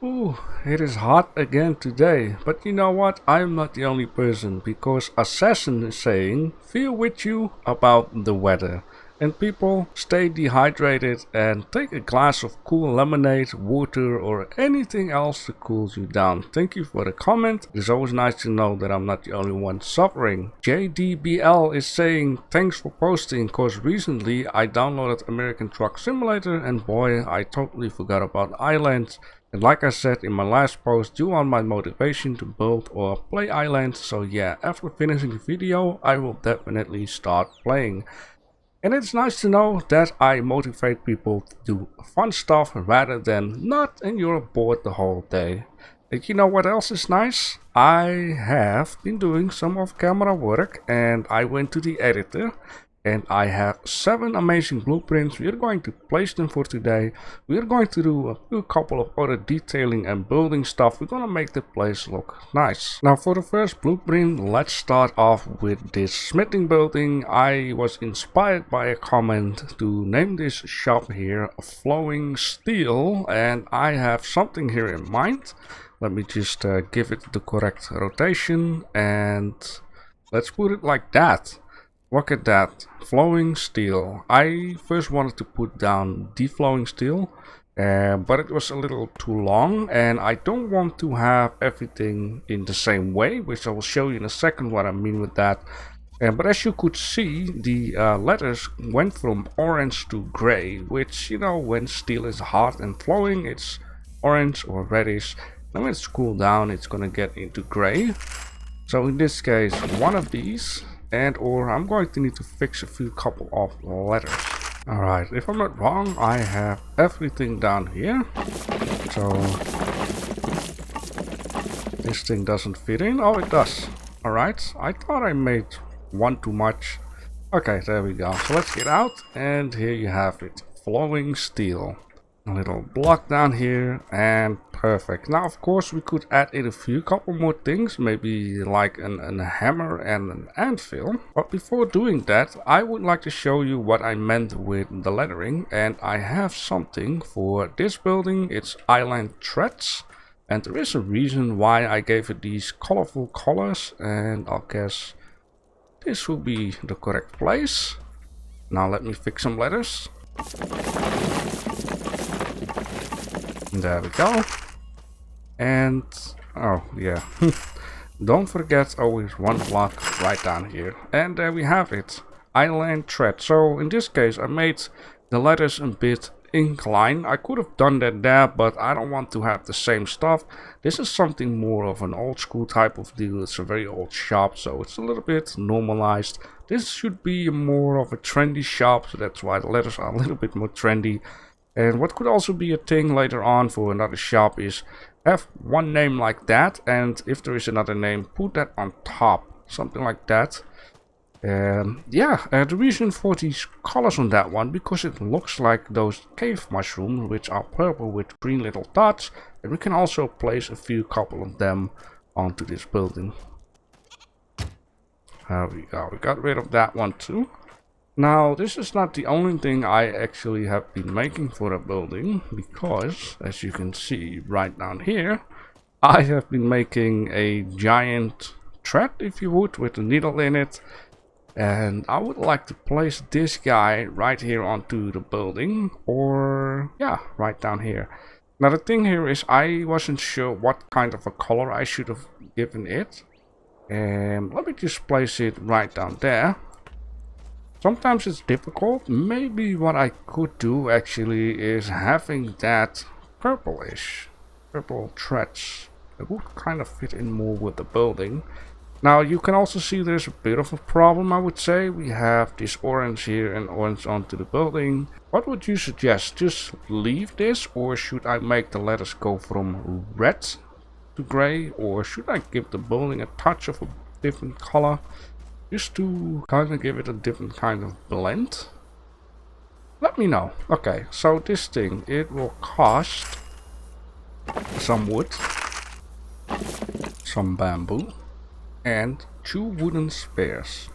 Ooh, it is hot again today, but you know what? I'm not the only person because Assassin is saying, feel with you about the weather. And people, stay dehydrated and take a glass of cool lemonade, water or anything else to cool you down. Thank you for the comment. It's always nice to know that I'm not the only one suffering. JDBL is saying, thanks for posting cause recently I downloaded American Truck Simulator and boy, I totally forgot about Ylands. And like I said in my last post, you want my motivation to build or play Ylands, so yeah, after finishing the video, I will definitely start playing. And it's nice to know that I motivate people to do fun stuff rather than not and you're bored the whole day. And you know what else is nice? I have been doing some off-camera work and I went to the editor. And I have 7 amazing blueprints. We are going to place them for today. We are going to do a couple of other detailing and building stuff. We're going to make the place look nice. Now for the first blueprint, let's start off with this smithing building. I was inspired by a comment to name this shop here Flowing Steel. And I have something here in mind. Let me just give it the correct rotation. And let's put it like that. Look at that, flowing steel. I first wanted to put down deflowing steel, but it was a little too long and I don't want to have everything in the same way, which I will show you in a second what I mean with that. But as you could see, the letters went from orange to gray, which, you know, when steel is hot and flowing, it's orange or reddish. And when it's cooled down, it's gonna get into gray. So in this case, one of these. And or I'm going to need to fix a few couple of letters. Alright, if I'm not wrong, I have everything down here. So this thing doesn't fit in. Oh, it does. Alright, I thought I made one too much. Okay, there we go. So let's get out and here you have it. Flowing steel. A little block down here and perfect. Now of course we could add in a few couple more things, maybe like a hammer and an anvil. But before doing that, I would like to show you what I meant with the lettering. And I have something for this building. It's Island Threads. And there is a reason why I gave it these colorful colors. And I guess this will be the correct place. Now let me fix some letters. There we go. And oh yeah, don't forget always one block right down here. And there we have it, Island Thread. So in this case I made the letters a bit inclined. I could have done that there, but I don't want to have the same stuff. This is something more of an old school type of deal. It's a very old shop, so it's a little bit normalized. This should be more of a trendy shop, so that's why the letters are a little bit more trendy. And what could also be a thing later on for another shop is have one name like that, and if there is another name, put that on top, something like that. Yeah, the reason for these colors on that one, because it looks like those cave mushrooms, which are purple with green little dots, and we can also place a few couple of them onto this building. There we go, we got rid of that one too. Now, this is not the only thing I actually have been making for a building, because, as you can see right down here, I have been making a giant thread, if you would, with a needle in it. And I would like to place this guy right here onto the building, or, yeah, right down here. Now, the thing here is I wasn't sure what kind of a color I should have given it. And let me just place it right down there. Sometimes it's difficult. Maybe what I could do actually is having that purplish, purple threads. It would kind of fit in more with the building. Now you can also see there's a bit of a problem, I would say. We have this orange here and orange onto the building. What would you suggest? Just leave this, or should I make the letters go from red to gray, or should I give the building a touch of a different color? Just to kind of give it a different kind of blend. Let me know. Okay, so this thing, it will cost some wood, some bamboo, and 2 wooden spears.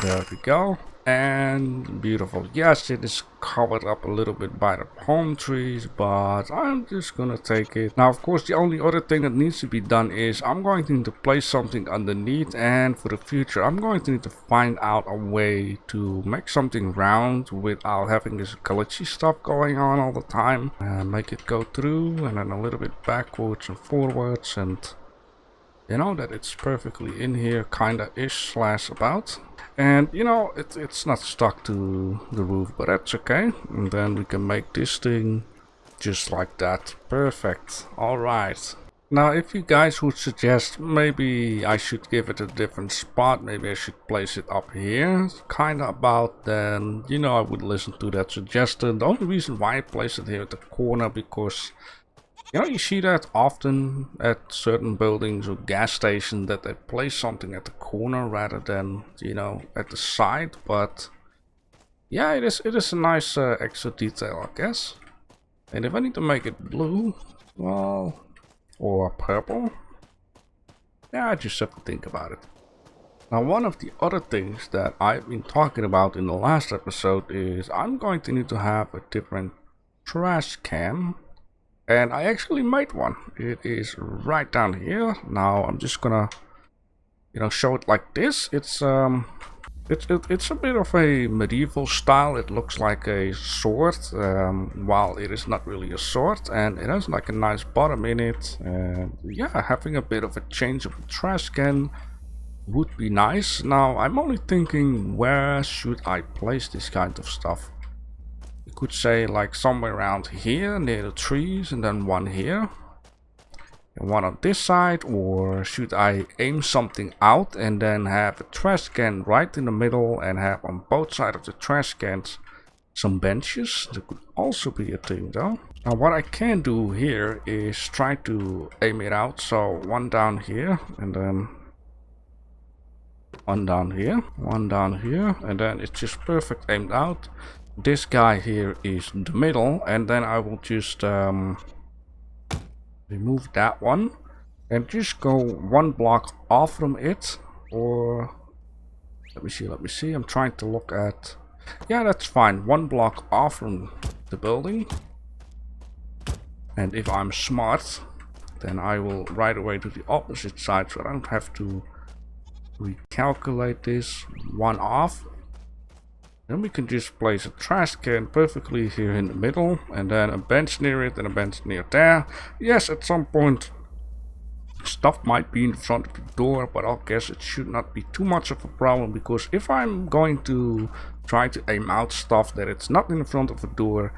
There we go. And beautiful. Yes, it is covered up a little bit by the palm trees, but I'm just gonna take it. Now, of course, the only other thing that needs to be done is I'm going to need to place something underneath, and for the future, I'm going to need to find out a way to make something round without having this glitchy stuff going on all the time. Make it go through, and then a little bit backwards and forwards, and you know that it's perfectly in here, kinda ish slash about. And you know, it's not stuck to the roof, but that's okay. And then we can make this thing just like that. Perfect. Alright. Now, if you guys would suggest maybe I should give it a different spot, maybe I should place it up here, kinda about, then you know I would listen to that suggestion. The only reason why I place it here at the corner, because you know, you see that often at certain buildings or gas stations, that they place something at the corner rather than, you know, at the side. But yeah, it is a nice extra detail, I guess. And if I need to make it blue, well, or purple, yeah, I just have to think about it. Now, one of the other things that I've been talking about in the last episode is I'm going to need to have a different trash can. And I actually made one. It is right down here. Now I'm just gonna, you know, show it like this. It's a bit of a medieval style. It looks like a sword, while it is not really a sword, and it has like a nice bottom in it. And yeah, having a bit of a change of a trash can would be nice. Now I'm only thinking, where should I place this kind of stuff? Could say like somewhere around here near the trees, and then one here and one on this side. Or should I aim something out and then have a trash can right in the middle and have on both sides of the trash cans some benches? That could also be a thing though. Now what I can do here is try to aim it out, so one down here and then one down here, one down here, and then it's just perfect aimed out. This guy here is in the middle, and then I will just remove that one and just go one block off from it. Or let me see, I'm trying to look at, yeah, that's fine, one block off from the building. And if I'm smart, then I will right away to the opposite side, so I don't have to recalculate this one off. Then we can just place a trash can perfectly here in the middle, and then a bench near it and a bench near there. Yes, at some point stuff might be in front of the door, but I guess it should not be too much of a problem, because if I'm going to try to aim out stuff that it's not in front of a door,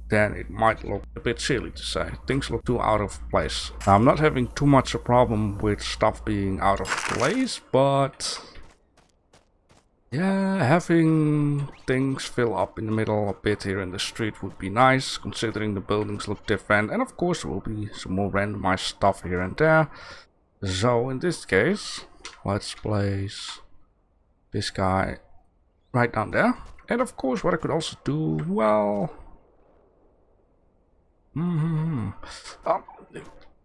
then it might look a bit silly to say. Things look too out of place. Now, I'm not having too much a problem with stuff being out of place, but yeah, having things fill up in the middle a bit here in the street would be nice, considering the buildings look different. And of course there will be some more randomized stuff here and there. So in this case, let's place this guy right down there. And of course what I could also do, well,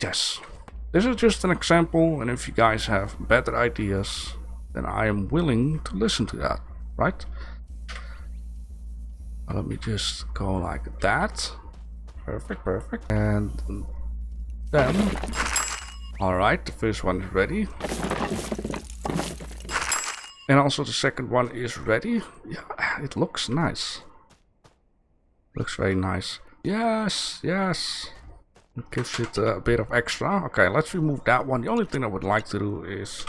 yes, this is just an example, and if you guys have better ideas, then I am willing to listen to that, right? Let me just go like that. Perfect, perfect. And then, alright, the first one is ready. And also the second one is ready. Yeah, it looks nice. Looks very nice. Yes, yes. It gives it a bit of extra. Okay, let's remove that one. The only thing I would like to do is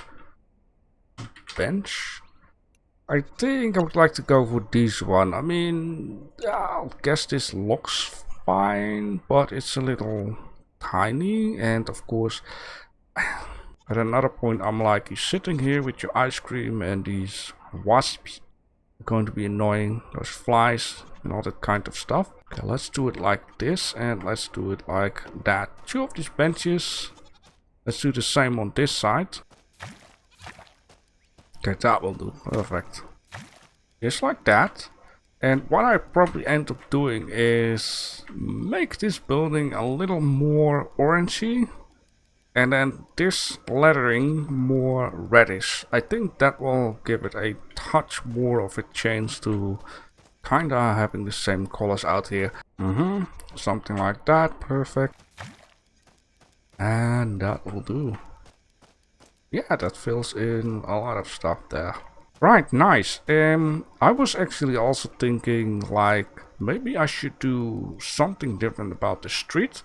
bench. I think I would like to go for this one. I mean, I guess this looks fine, but it's a little tiny. And of course, at another point, I'm like, you're sitting here with your ice cream and these wasps are going to be annoying. Those flies and all that kind of stuff. Okay, let's do it like this, and let's do it like that. Two of these benches. Let's do the same on this side. Okay, that will do. Perfect. Just like that. And what I probably end up doing is make this building a little more orangey. And then this lettering more reddish. I think that will give it a touch more of a chance to kinda having the same colors out here. Something like that. Perfect. And that will do. Yeah, that fills in a lot of stuff there. Right, nice. I was actually also thinking like maybe I should do something different about the street.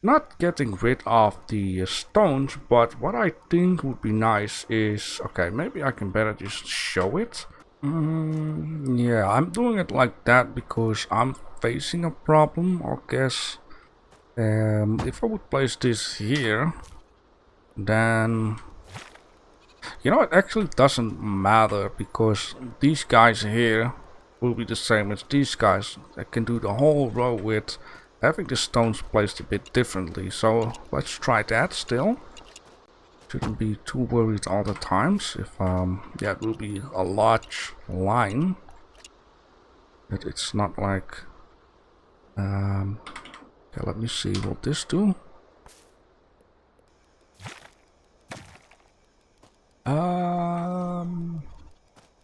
Not getting rid of the stones, but what I think would be nice is, okay, maybe I can better just show it. Yeah, I'm doing it like that because I'm facing a problem, I guess. If I would place this here, then you know, it actually doesn't matter because these guys here will be the same as these guys. I can do the whole row with having the stones placed a bit differently. So let's try that still. Shouldn't be too worried all the times. If yeah, it will be a large line, but it's not like okay, let me see what this do.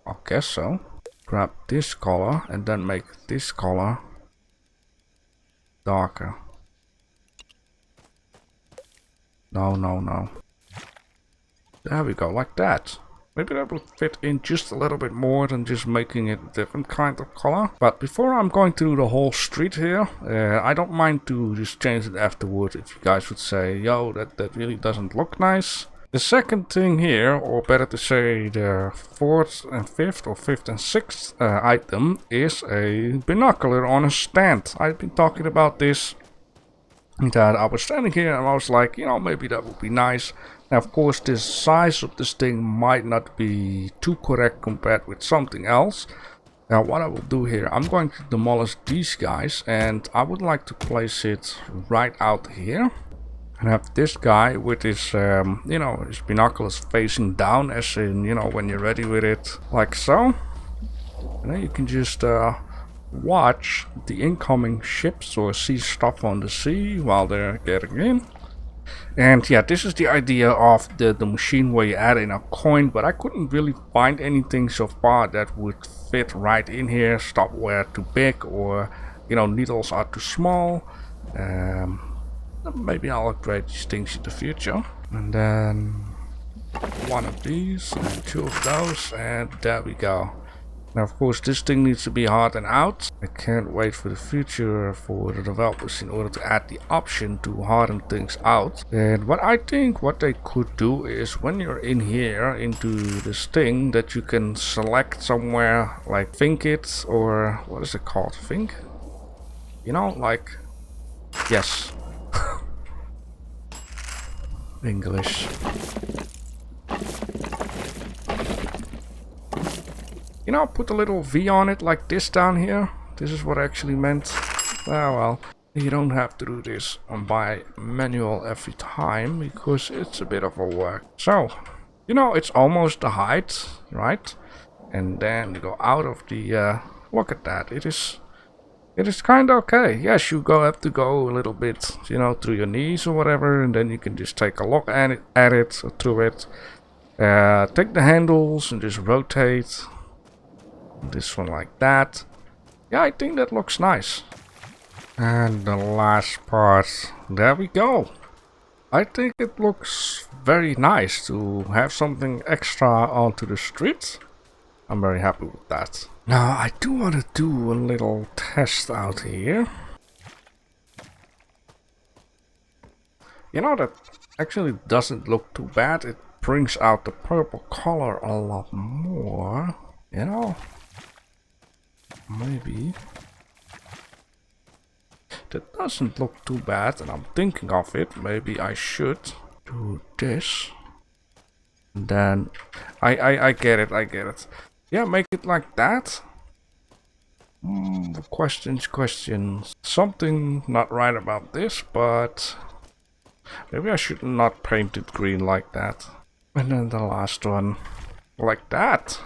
I guess so. Grab this color and then make this color darker. No. There we go, like that. Maybe that would fit in just a little bit more than just making it a different kind of color. But before I'm going to do the whole street here, I don't mind to just change it afterward if you guys would say, yo, that really doesn't look nice. The second thing here, or better to say the fourth and fifth, or fifth and sixth item, is a binocular on a stand. I've been talking about this, that I was standing here and I was like, you know, maybe that would be nice. Now, of course, the size of this thing might not be too correct compared with something else. Now, what I will do here, I'm going to demolish these guys, and I would like to place it right out here. And have this guy with his, you know, his binoculars facing down, as in, you know, when you're ready with it, like so. And then you can just watch the incoming ships or see stuff on the sea while they're getting in. And yeah, this is the idea of the machine where you add in a coin, but I couldn't really find anything so far that would fit right in here. Stopware too big, or, you know, needles are too small. Maybe I'll upgrade these things in the future. And then one of these and two of those, and there we go. Now, of course, this thing needs to be hardened out. I can't wait for the future for the developers in order to add the option to harden things out. And what I think what they could do is when you're in here into this thing, that you can select somewhere like think it, or what is it called? Think? You know, like, yes. English. You know, put a little V on it like this down here. This is what I actually meant. Well, you don't have to do this by manual every time because it's a bit of a work. So, you know, it's almost the height, right? And then you go out of the, look at that. It is kind of okay. Yes, you have to go a little bit, you know, through your knees or whatever, and then you can just take a look at it or through it. Take the handles and just rotate. This one like that. Yeah, I think that looks nice. And the last part. There we go. I think it looks very nice to have something extra onto the street. I'm very happy with that. Now, I do want to do a little test out here. You know, that actually doesn't look too bad. It brings out the purple color a lot more. You know? Maybe. That doesn't look too bad, and I'm thinking of it. Maybe I should do this. And then I get it. Yeah, make it like that. Questions. Something not right about this, but maybe I should not paint it green like that. And then the last one, like that.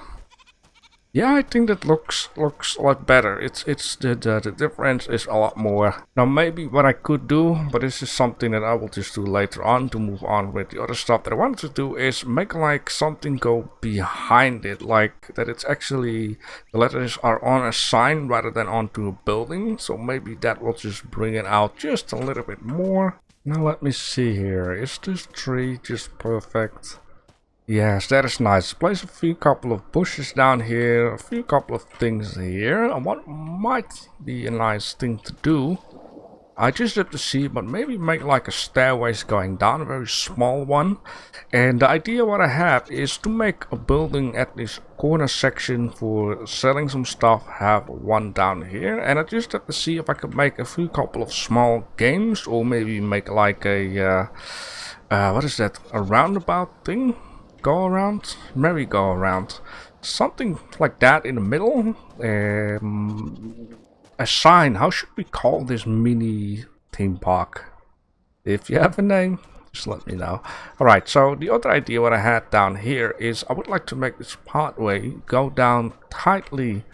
Yeah, I think that looks a lot better. It's the difference is a lot more. Now maybe what I could do, but this is something that I will just do later on to move on with the other stuff that I wanted to do, is make like something go behind it, like that it's actually the letters are on a sign rather than onto a building. So maybe that will just bring it out just a little bit more. Now let me see here. Is this tree just perfect? Yes, that is nice. Place a few couple of bushes down here, a few couple of things here. And what might be a nice thing to do, I just have to see, but maybe make like a stairways going down, a very small one. And the idea what I have is to make a building at this corner section for selling some stuff, have one down here. And I just have to see if I could make a few couple of small games, or maybe make like a, what is that, a roundabout thing? Go around, merry-go-around, something like that in the middle. A sign. How should we call this mini theme park? If you have a name, just let me know. Alright, so the other idea what I had down here is I would like to make this pathway go down tightly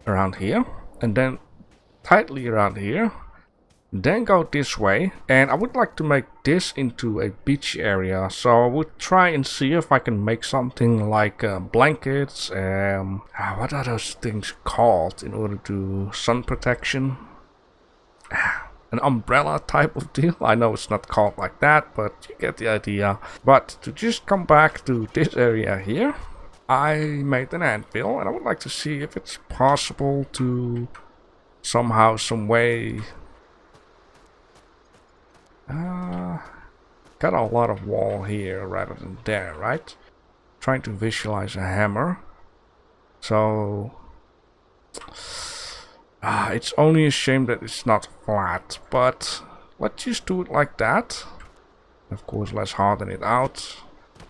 around here, and then tightly around here, then go this way. And I would like to make this into a beach area, so I would try and see if I can make something like blankets, what are those things called in order to sun protection, an umbrella type of deal. I know it's not called like that, but you get the idea. But to just come back to this area here, I made an anvil, and I would like to see if it's possible to somehow, some way. Got a lot of wall here rather than there, right? Trying to visualize a hammer. So it's only a shame that it's not flat, but let's just do it like that. Of course, let's harden it out.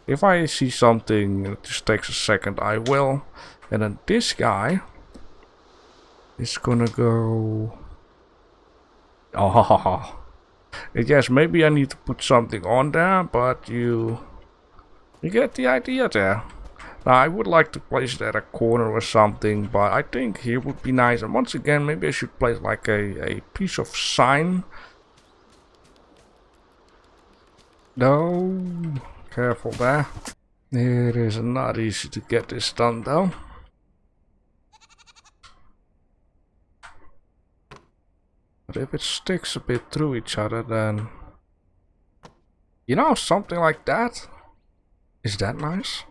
If I see something, it just takes a second, I will. And then this guy is gonna go. Oh. Yes, maybe I need to put something on there, but you get the idea there. Now, I would like to place it at a corner or something, but I think here would be nice. And once again, maybe I should place like a piece of sign. No, careful there. It is not easy to get this done though. But if it sticks a bit through each other, then, you know, something like that. Is that nice?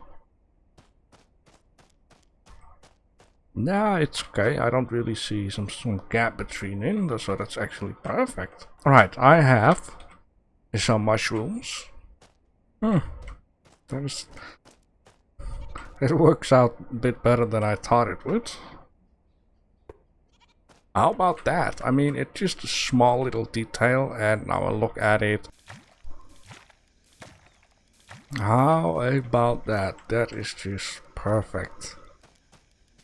Nah, it's okay. I don't really see some gap between it, so that's actually perfect. Alright, I have some mushrooms. It works out a bit better than I thought it would. How about that? I mean, it's just a small little detail, and now I look at it. How about that? That is just perfect.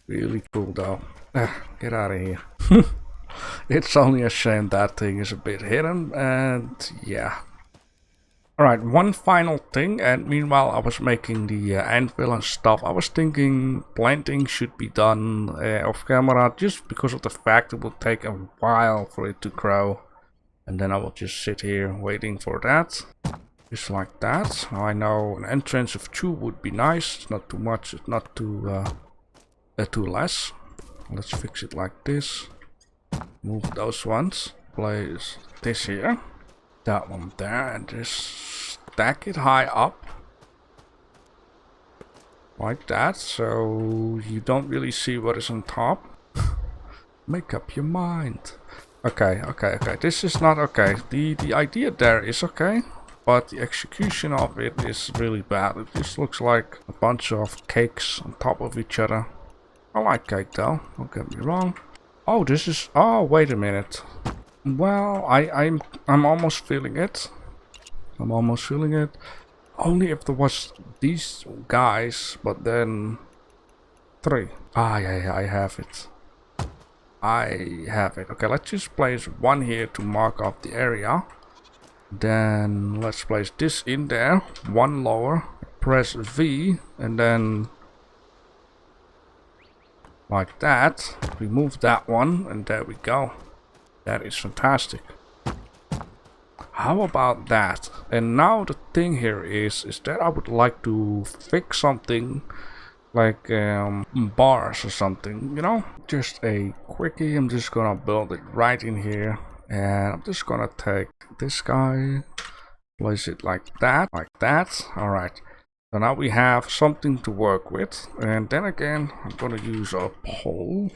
Really cool though. Get out of here. It's only a shame that thing is a bit hidden, and yeah. Alright, one final thing, and meanwhile I was making the anvil and stuff. I was thinking planting should be done off camera, just because of the fact it will take a while for it to grow. And then I will just sit here waiting for that. Just like that. Now I know an entrance of 2 would be nice. It's not too much, it's not too less. Let's fix it like this. Move those ones. Place this here. That one there, and just stack it high up like that, so you don't really see what is on top. Make up your mind. Okay. This is not okay. The idea there is okay, but the execution of it is really bad. It just looks like a bunch of cakes on top of each other. I like cake though, don't get me wrong. Oh, this is. Oh, wait a minute. Well, I'm almost feeling it. I'm almost feeling it. Only if there was these guys, but then 3. Yeah, I have it. I have it. Okay, let's just place 1 here to mark off the area. Then let's place this in there. 1 lower. Press V, and then like that. Remove that one, and there we go. That is fantastic. How about that? And now the thing here is that I would like to fix something like bars or something, you know? Just a quickie. I'm just gonna build it right in here. And I'm just gonna take this guy, place it like that, Alright. So now we have something to work with. And then again, I'm gonna use a pole.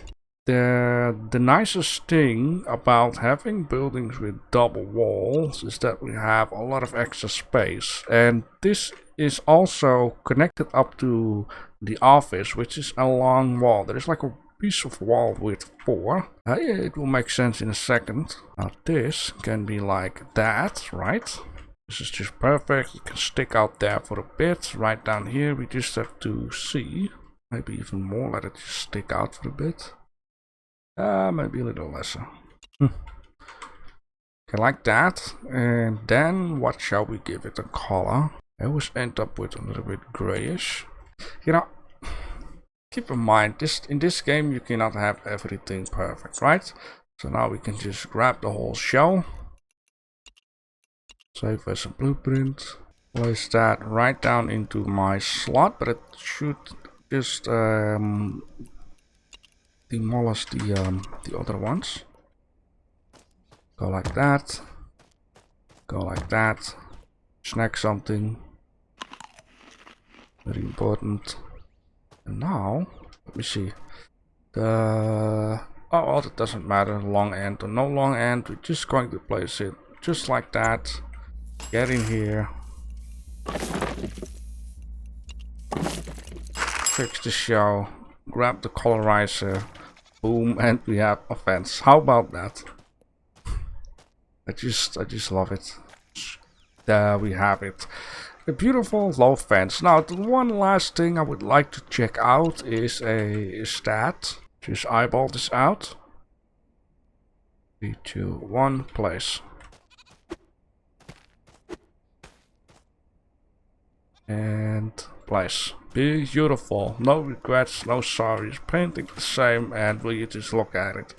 The nicest thing about having buildings with double walls is that we have a lot of extra space. And this is also connected up to the office, which is a long wall. There is like a piece of wall with 4. It will make sense in a second. Now this can be like that, right? This is just perfect. It can stick out there for a bit. Right down here we just have to see. Maybe even more, let it just stick out for a bit. Maybe a little lesser. Okay, like that. And then what shall we give it a color? I always end up with a little bit grayish. You know, keep in mind, in this game you cannot have everything perfect, right? So now we can just grab the whole shell. Save as a blueprint. Place that right down into my slot, but it should just demolish the other ones. Go like that. Go like that. Snack something. Very important. And now, let me see. Oh, well, it doesn't matter. Long end or no long end. We're just going to place it just like that. Get in here. Fix the shell. Grab the colorizer. Boom, and we have a fence. How about that? I just love it. There we have it. A beautiful low fence. Now, the one last thing I would like to check out is a stat. Just eyeball this out. 3, 2, 1, place. And place. Beautiful. No regrets, no sorries. Painting the same, and will you just look at it?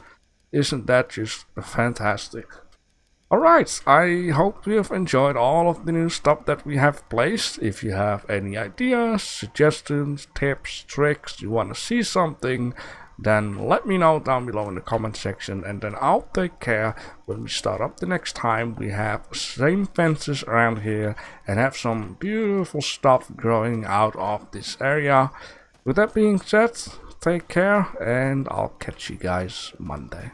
Isn't that just fantastic? Alright, I hope you have enjoyed all of the new stuff that we have placed. If you have any ideas, suggestions, tips, tricks, you want to see something, then let me know down below in the comment section, and then I'll take care when we start up the next time. We have same fences around here and have some beautiful stuff growing out of this area. With that being said, take care, and I'll catch you guys Monday.